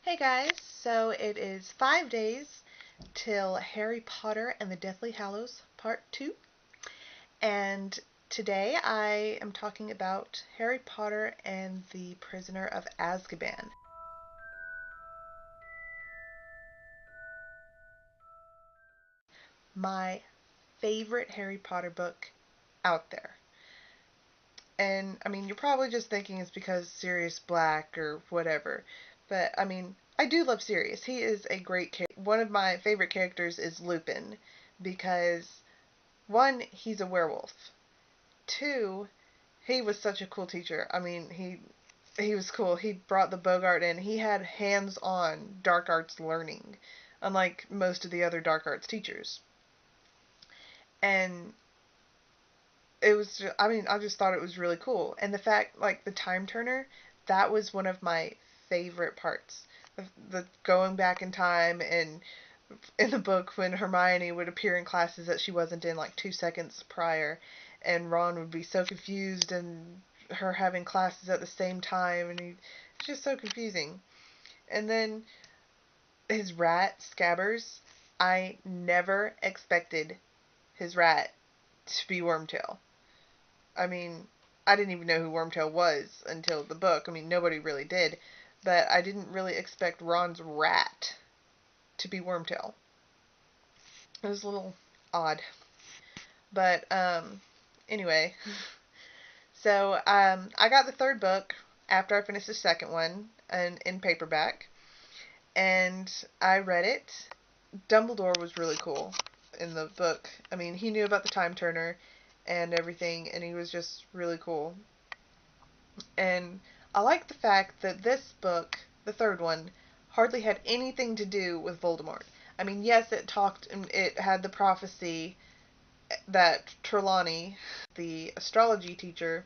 Hey guys, so it is 5 days till Harry Potter and the Deathly Hallows Part 2, and today I am talking about Harry Potter and the Prisoner of Azkaban. My favorite Harry Potter book out there. And I mean, you're probably just thinking it's because Sirius Black or whatever, but I mean, I do love Sirius. He is a great character. One of my favorite characters is Lupin because one, he's a werewolf. Two, he was such a cool teacher. I mean, he was cool. He brought the Bogart in. He had hands-on dark arts learning, unlike most of the other dark arts teachers. And I mean, I just thought it was really cool. And the fact, like, the time turner, that was one of my favorite parts. The going back in time, and in the book when Hermione would appear in classes that she wasn't in like 2 seconds prior, and Ron would be so confused, and her having classes at the same time, and it's just so confusing. And then his rat, Scabbers, I never expected his rat to be Wormtail. I mean, I didn't even know who Wormtail was until the book. I mean, nobody really did. But I didn't really expect Ron's rat to be Wormtail. It was a little odd. But anyway, so I got the third book after I finished the second one and in paperback, and I read it. Dumbledore was really cool in the book. I mean, he knew about the time turner and everything, and he was just really cool. And I like the fact that this book, the third one, hardly had anything to do with Voldemort. I mean, yes, it had the prophecy that Trelawney, the astrology teacher,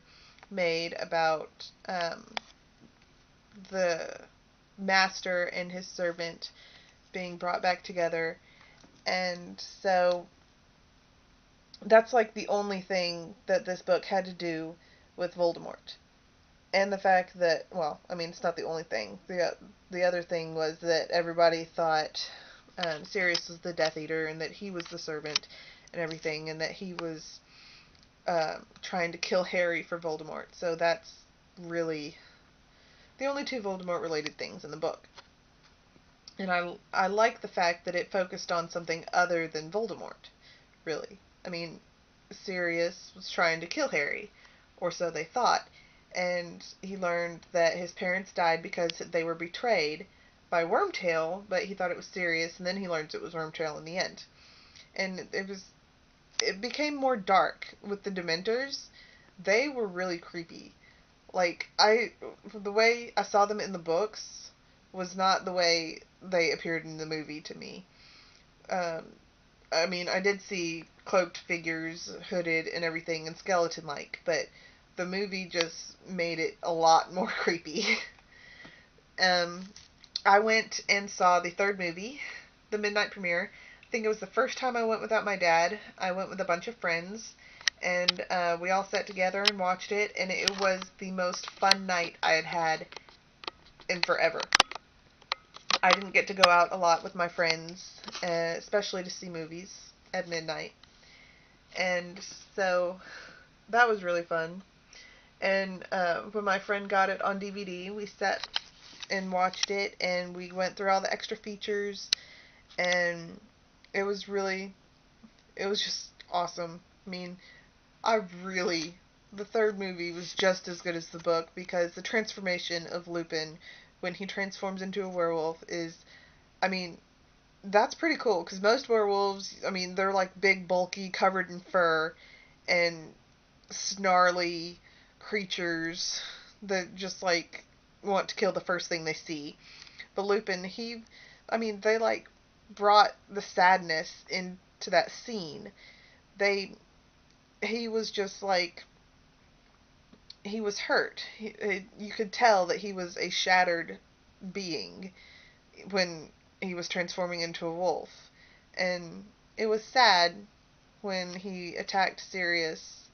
made about the master and his servant being brought back together. And so that's like the only thing that this book had to do with Voldemort. And the fact that, well, I mean, it's not the only thing. The other thing was that everybody thought Sirius was the Death Eater, and that he was the servant and everything, and that he was trying to kill Harry for Voldemort. So that's really the only two Voldemort related things in the book. And I like the fact that it focused on something other than Voldemort, really. I mean, Sirius was trying to kill Harry, or so they thought, and he learned that his parents died because they were betrayed by Wormtail, but he thought it was Sirius, and then he learns it was Wormtail in the end. And it became more dark with the Dementors. They were really creepy. Like, the way I saw them in the books was not the way they appeared in the movie to me. Um, I mean, I did see cloaked figures, hooded and everything, and skeleton-like, but the movie just made it a lot more creepy. um, I went and saw the third movie, the midnight premiere. I think it was the first time I went without my dad. I went with a bunch of friends, and we all sat together and watched it, and it was the most fun night I had had in forever. I didn't get to go out a lot with my friends, especially to see movies at midnight. And so that was really fun. And when my friend got it on DVD, we sat and watched it, and we went through all the extra features, and it was really, it was just awesome. I mean, I really, the third movie was just as good as the book, because the transformation of Lupin when he transforms into a werewolf is, I mean, that's pretty cool, because most werewolves, I mean, they're like big, bulky, covered in fur, and snarly creatures that just like want to kill the first thing they see. But Lupin, I mean, they like brought the sadness into that scene. They, he was just like, he was hurt. You could tell that he was a shattered being when he was transforming into a wolf. And it was sad when he attacked Sirius,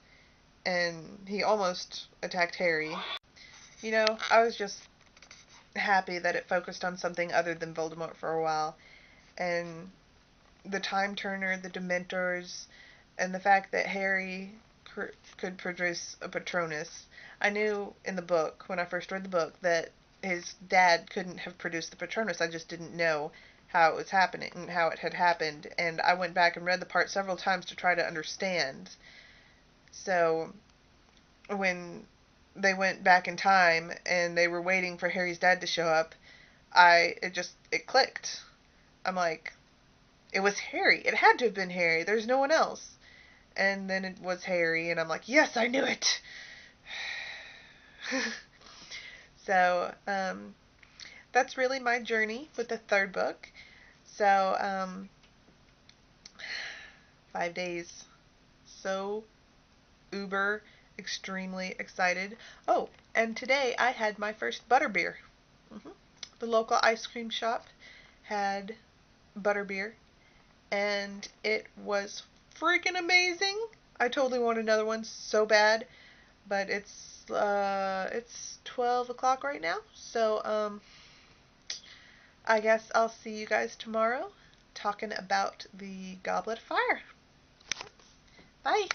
and he almost attacked Harry. You know, I was just happy that it focused on something other than Voldemort for a while. And the Time Turner, the Dementors, and the fact that Harry could produce a Patronus. I knew in the book, when I first read the book, that his dad couldn't have produced the Patronus. I just didn't know how it was happening and how it had happened. And I went back and read the part several times to try to understand. So when they went back in time and they were waiting for Harry's dad to show up, it clicked. I'm like, it was Harry. It had to have been Harry. There's no one else. And then it was Harry, and I'm like, yes, I knew it. So, that's really my journey with the third book. So, 5 days. So uber extremely excited. Oh, and today I had my first butterbeer. The local ice cream shop had butterbeer, and it was freaking amazing. I totally want another one so bad, but it's 12 o'clock right now, so I guess I'll see you guys tomorrow talking about the Goblet of Fire. Bye.